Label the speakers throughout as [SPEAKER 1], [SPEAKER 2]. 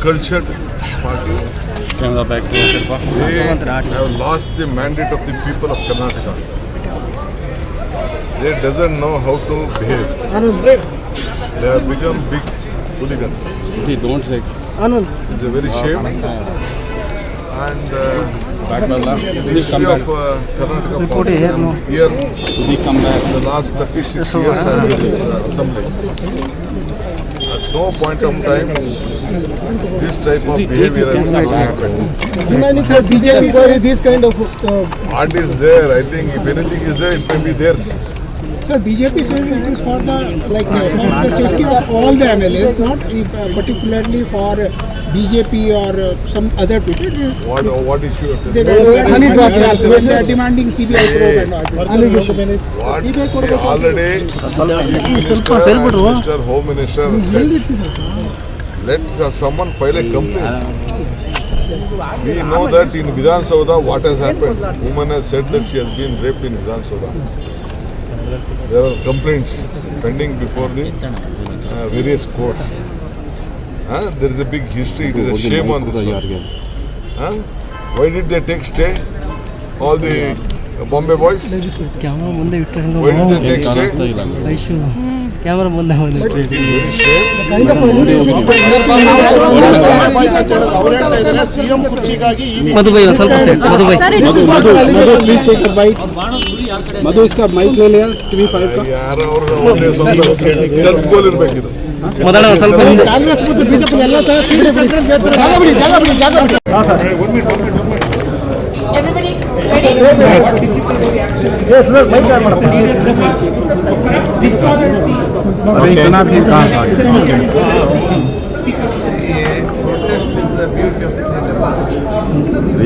[SPEAKER 1] cultured party. They have lost the mandate of the people of Karnataka. They doesn't know how to behave. They have become big hooligans.
[SPEAKER 2] Don't say.
[SPEAKER 1] It's a very shame. And the history of Karnataka politics here the last 36 years I have been in this assembly. At no point of time this type of behavior has happened.
[SPEAKER 3] Demanding for BJP for this kind of.
[SPEAKER 1] What is there? I think if anything is there, it may be theirs.
[SPEAKER 3] Sir, BJP says it is for the for the safety of all the MLAs, not particularly for BJP or some other people.
[SPEAKER 1] What issue?
[SPEAKER 3] They are demanding CBI probe and allegation.
[SPEAKER 1] What? See, already Mr. Home Minister said, let someone file a complaint. We know that in Vidhan Saudha what has happened. Woman has said that she has been raped in Vidhan Saudha. There are complaints pending before the various courts. There is a big history. It is a shame on this one. Why did they take stay? All the Bombay boys? Why did they take stay?
[SPEAKER 4] Camera ಮುಂದೆ
[SPEAKER 1] Very shame.
[SPEAKER 5] CM ಕುರ್ಚಿಗಾಗಿ
[SPEAKER 4] ಮಧುಬೈ ಸ್ವಲ್ಪ side ಮಧುಬೈ
[SPEAKER 3] मधु इसका mic ले लिया TV5 का
[SPEAKER 1] ಯಾರು ಅವ್ರ self ಗೋಲ್ ಇರಬೇಕಿದು.
[SPEAKER 4] ಮೊದಲ ಸ್ವಲ್ಪ ಮುಂದೆ
[SPEAKER 3] ಕಾಂಗ್ರೆಸ್ ಮತ್ತು ಬಿಜೆಪಿ ಎಲ್ಲ ಸಹ ಜಾಗ ಬಿಡಿ ಹಾಂ ಸರ್
[SPEAKER 6] Everybody ready?
[SPEAKER 2] अभी इतना भी कहाँ था?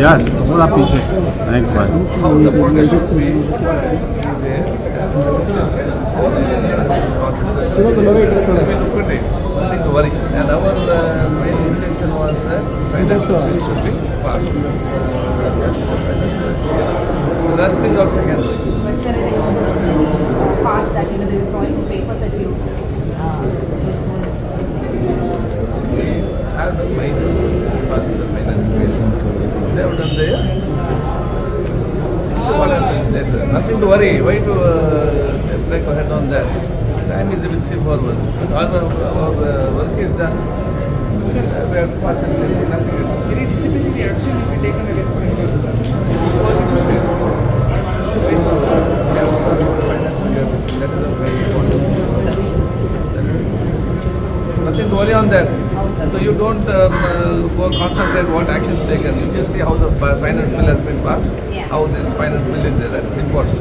[SPEAKER 2] Yes, थोड़ा पीछे. Thanks, bye.
[SPEAKER 5] Nothing to worry. And our main intention was that financial should be passed. The rest is all secondary.
[SPEAKER 6] But sir, there was very part that they were throwing papers at you, which was.
[SPEAKER 5] We have the minor, passing the minor situation. They have done there. So what happens later? Nothing to worry. Why to strike our head on that? Time is a bit see forward. Our work is done. We have passed nothing else.
[SPEAKER 3] Any disciplinary action will be taken against members, sir.
[SPEAKER 5] This is all you say. Wait, we have passed the finance. That is a very important. Nothing to worry on that. So you don't go concentrate what actions taken. You just see how the finance bill has been passed.
[SPEAKER 6] Yeah.
[SPEAKER 5] How this finance bill is there. That is important.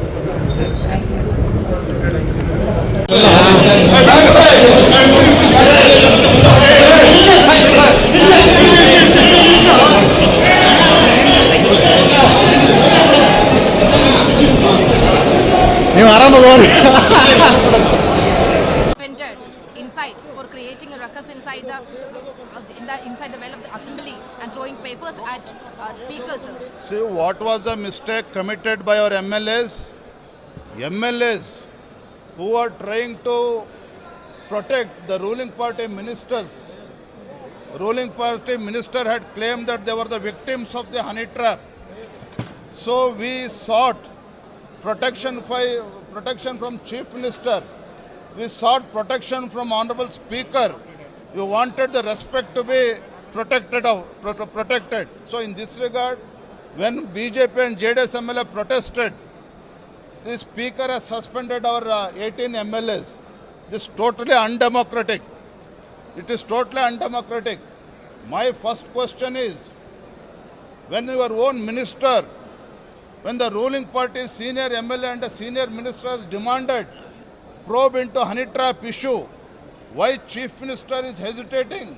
[SPEAKER 6] Thank you.
[SPEAKER 4] ನೀವು ಆರಾಮಾಗಿ
[SPEAKER 6] Entered inside for creating a ruckus inside the well of the assembly and throwing papers at speakers. Sir.
[SPEAKER 7] See, what was the mistake committed by our MLAs? MLAs who are trying to protect the ruling party ministers. Ruling party minister had claimed that they were the victims of the honey trap. So we sought protection from Chief Minister. We sought protection from Honorable Speaker. We wanted the respect to be protected. So in this regard, when BJP and JDS MLA protested, the Speaker has suspended our 18 MLAs. This is totally undemocratic. It is totally undemocratic. My first question is, when your own minister, when the ruling party senior MLA and a senior minister has demanded probe into honey trap issue, why Chief Minister is hesitating?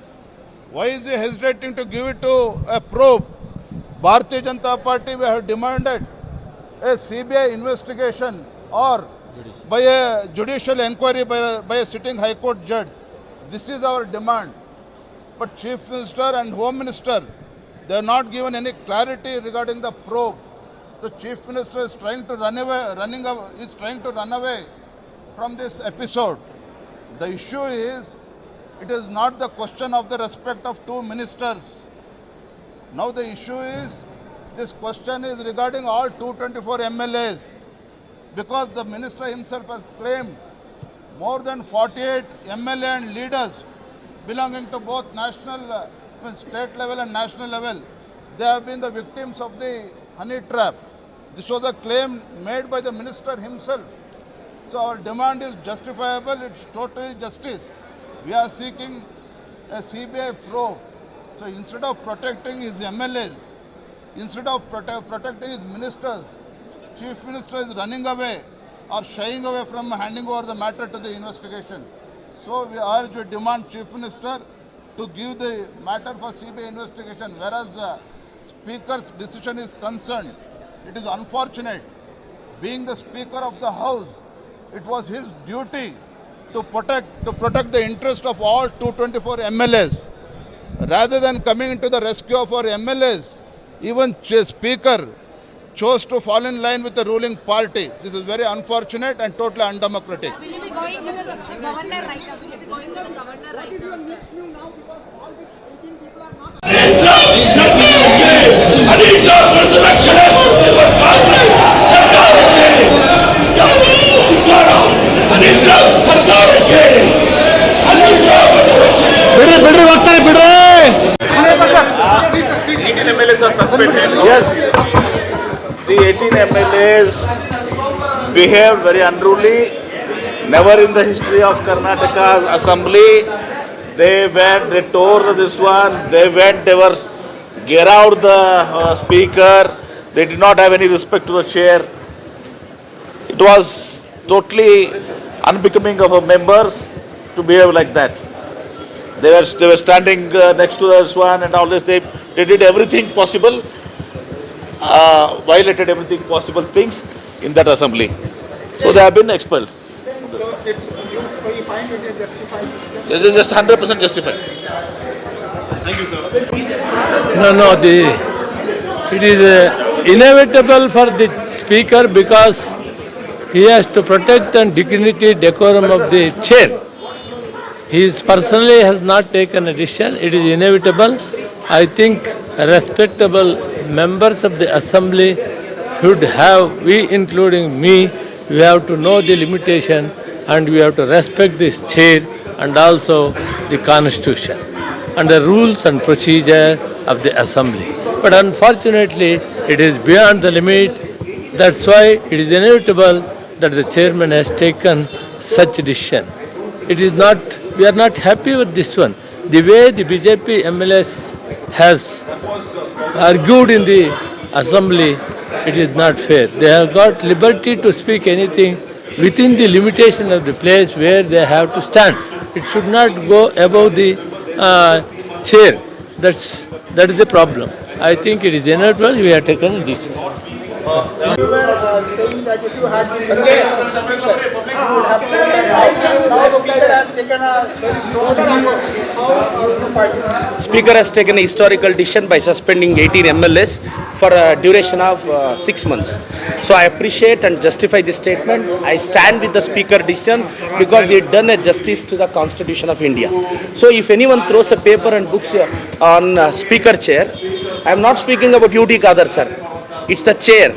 [SPEAKER 7] Why is he hesitating to give it to a probe? Bharatiya Janata Party, we have demanded a CBI investigation or by a judicial inquiry by a sitting High Court judge. This is our demand. But Chief Minister and Home Minister, they have not given any clarity regarding the probe. The Chief Minister is trying to run away from this episode. The issue is It is not the question of the respect of two ministers. Now the issue is, this question is regarding all 224 MLAs, because the minister himself has claimed more than 48 MLA and leaders belonging to both national, state level and national level, they have been the victims of the honey trap. This was a claim made by the minister himself. So our demand is justifiable, it's totally justice. We are seeking a CBI probe. So instead of protecting his MLAs, instead of protecting his ministers, Chief Minister is running away or shying away from handing over the matter to the investigation. So we urge, we demand Chief Minister to give the matter for CBI investigation, whereas the Speaker's decision is concerned. It is unfortunate. Being the Speaker of the House, it was his duty to protect the interest of all 224 MLAs. Rather than coming into the rescue of our MLAs, even Speaker chose to fall in line with the ruling party. This is very unfortunate and totally undemocratic.
[SPEAKER 6] Will you be going to the governor right now? Will you be going to the governor right now?
[SPEAKER 4] ಬಿಡ್ರಿ ಬಿಡ್ರಿ ಹೋಗ್ತಾರೆ ಬಿಡ್ರಿ.
[SPEAKER 8] 18 MLAs are suspended. Yes, the 18 MLAs behaved very unruly. Never in the history of Karnataka's assembly, they tore this one, they were get out the speaker, they did not have any respect to the chair. It was totally unbecoming of our members to behave like that. They were standing next to this one and all this. They did everything possible, violated everything possible things in that assembly. So they have been expelled.
[SPEAKER 3] you find it is justified?
[SPEAKER 8] This is just 100% justified.
[SPEAKER 9] No, it is inevitable for the speaker because he has to protect the dignity, decorum of the chair. He personally has not taken a decision. It is inevitable. I think respectable members of the assembly should have, we including me, we have to know the limitation and we have to respect this chair and also the constitution and the rules and procedure of the assembly. But unfortunately, it is beyond the limit. That's why it is inevitable that the chairman has taken such decision. It is not, we are not happy with this one. The way the BJP MLS has argued in the assembly, it is not fair. They have got liberty to speak anything within the limitation of the place where they have to stand. It should not go above the chair. That is the problem. I think it is inevitable. We have taken a decision.
[SPEAKER 3] You were saying that if you had been you would have taken now the speaker has taken a very strong decision. How you fight it?
[SPEAKER 4] Speaker has taken a historical decision by suspending 18 MLAs for a duration of 6 months. So I appreciate and justify this statement. I stand with the Speaker decision because he done a justice to the Constitution of India. So if anyone throws a paper and books on Speaker chair, I am not speaking about UT Kadar sir. It's the chair.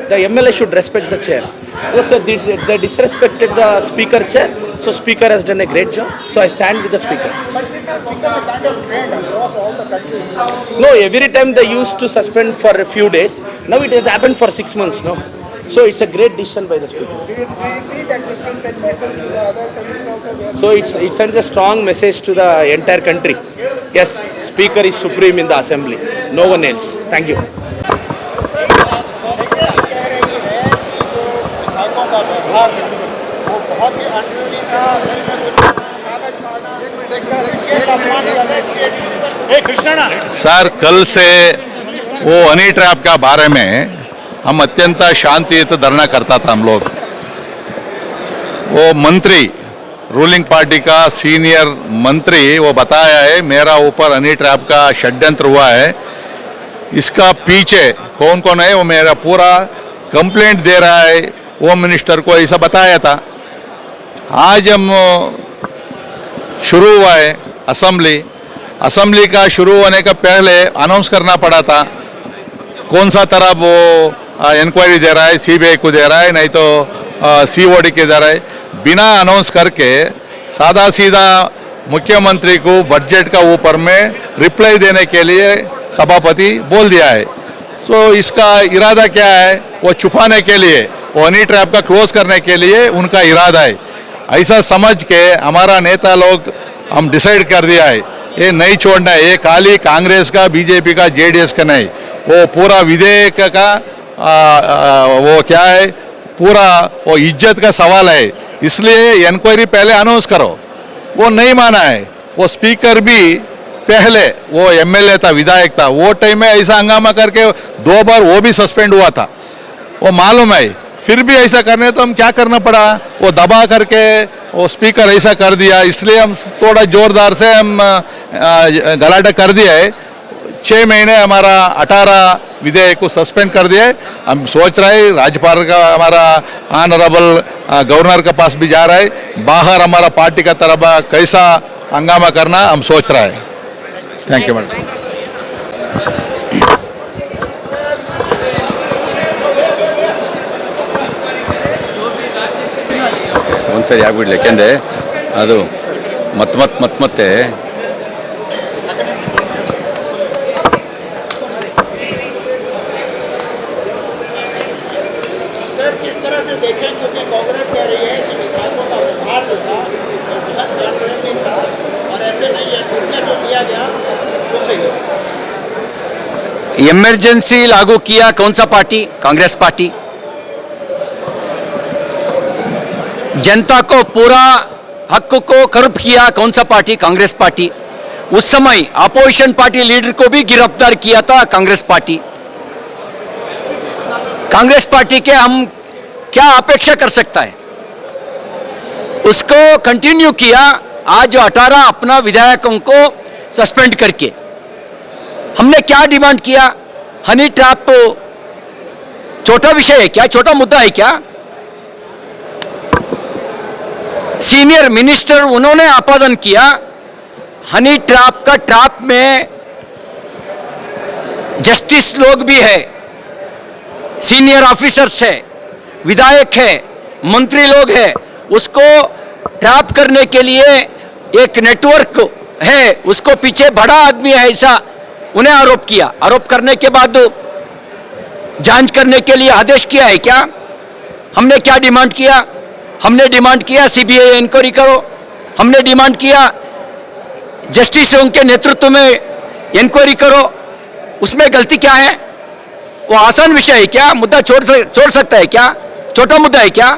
[SPEAKER 4] The MLA should respect the chair. Yes, sir, they disrespected the Speaker chair. So Speaker has done a great job. So I stand with the Speaker.
[SPEAKER 3] But this has become a kind of trend across all the country.
[SPEAKER 4] No, every time they used to suspend for a few days. Now it has happened for 6 months now. So it's a great decision by the Speaker.
[SPEAKER 3] Do you see that this will send message to the other countries also?
[SPEAKER 4] So it sends a strong message to the entire country. Yes, Speaker is supreme in the assembly. No one else. Thank you.
[SPEAKER 3] Congress कह रही है कि जो विधायकों का व्यवहार था वो बहुत ही अनरूली था, घर में घुसना, कागज मारना, चेयर का अपमान करना, इसलिए डिसीजन
[SPEAKER 10] सर कल से वो हनी ट्रैप का बारे में हम अत्यंत शांतियुत धरना करता था हम लोग। वो मंत्री रूलिंग पार्टी का सीनियर मंत्री वो बताया है मेरा ऊपर हनी ट्रैप का षड्यंत्र हुआ है, इसका पीछे कौन कौन है वो मेरा पूरा कंप्लेंट दे रहा है होम मिनिस्टर को, ऐसा बताया था। आज हम शुरू हुआ है असेंबली का शुरू होने का पहले अनाउंस करना पड़ा था कौन सा तरह वो इंक्वायरी दे रहा है, सीबीआई को दे रहा है, नहीं तो सीओडी के दे रहा है। बिना अनाउंस करके सादा सीधा मुख्यमंत्री को बजट का ऊपर में रिप्लाई देने के लिए सभापति बोल दिया है। सो इसका इरादा क्या है? वो छुपाने के लिए, वो हनी ट्रैप का क्लोज करने के लिए उनका इरादा है। ऐसा समझ के हमारा नेता लोग हम डिसाइड कर दिया है ये नहीं छोड़ना है। ये खाली कांग्रेस का, बीजेपी का, जेडीएस का नहीं, वो पूरा विधेयक का वो क्या है, पूरा वो इज्जत का सवाल है। इसलिए इंक्वायरी पहले अनाउंस करो। वो नहीं माना है। वो स्पीकर भी पहले वो एमएलए था, विधायक था, वो टाइम में ऐसा हंगामा करके 2 बार वो भी सस्पेंड हुआ था, वो मालूम है। फिर भी ऐसा करने तो हम क्या करना पड़ा, वो दबा करके वो स्पीकर ऐसा कर दिया। इसलिए हम थोड़ा जोरदार से हम गलाटा कर दिया है। 6 महीने हमारा 18 विधेयक को सस्पेंड कर दिया है। हम सोच रहे हैं राज्यपाल का, हमारा ऑनरेबल गवर्नर के पास भी जा रहा है, बाहर हमारा पार्टी का तरफ कैसा हंगामा करना हम सोच रहे हैं। Thank you madam.
[SPEAKER 11] ಒಂದ್ಸರಿ ಆಗ್ಬಿಡ್ಲಿ, ಯಾಕೆಂದರೆ ಅದು ಮತ್ತೆ
[SPEAKER 3] सर किस तरह से देखें, क्योंकि कांग्रेस कह रही है कि विधायकों का व्यवहार जो था नहीं था और ऐसे नहीं है, निर्णय जो लिया गया वो सही है।
[SPEAKER 11] इमरजेंसी लागू किया कौन सा पार्टी? कांग्रेस पार्टी। जनता को पूरा हक को कर्ब किया कौन सा पार्टी? कांग्रेस पार्टी। उस समय अपोजिशन पार्टी लीडर को भी गिरफ्तार किया था कांग्रेस पार्टी। कांग्रेस पार्टी के हम क्या अपेक्षा कर सकता है? उसको कंटिन्यू किया। आज 18 अपना विधायकों को सस्पेंड करके हमने क्या डिमांड किया? हनी ट्रैप छोटा विषय है क्या? छोटा मुद्दा है क्या? सीनियर मिनिस्टर उन्होंने आपादन किया हनी ट्रैप का। ट्रैप में जस्टिस लोग भी है, सीनियर ऑफिसर्स है, विधायक है, मंत्री लोग है। उसको ट्रैप करने के लिए एक नेटवर्क है, उसको पीछे बड़ा आदमी है, ऐसा उन्हें आरोप किया। आरोप करने के बाद जांच करने के लिए आदेश किया है क्या? हमने क्या डिमांड किया? हमने डिमांड किया सीबीआई इंक्वायरी करो। हमने डिमांड किया जस्टिसों के नेतृत्व में इंक्वायरी करो। उसमें गलती क्या है? वो आसान विषय है क्या? मुद्दा छोड़ सकता है क्या? छोटा मुद्दा है क्या?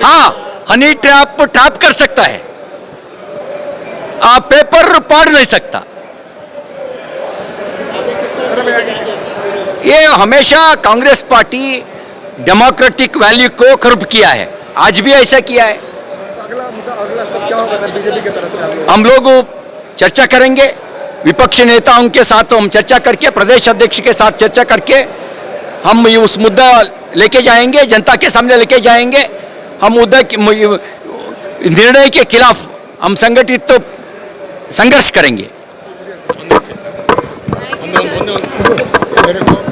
[SPEAKER 11] हाँ, हनी ट्रैप कर सकता है, आप पेपर फाड़ नहीं सकता। ये हमेशा कांग्रेस पार्टी डेमोक्रेटिक वैल्यू को कर्ब किया है, आज भी ऐसा किया है।
[SPEAKER 3] अगला स्टेप क्या होगा सर बीजेपी की तरफ से?
[SPEAKER 11] हम लोग चर्चा करेंगे विपक्षी नेताओं के साथ, हम चर्चा करके प्रदेश अध्यक्ष के साथ चर्चा करके हम उस मुद्दा लेके जाएंगे, जनता के सामने लेके जाएंगे। हम मुद्दा निर्णय के खिलाफ हम संगठित संघर्ष करेंगे।
[SPEAKER 6] Thank you, sir.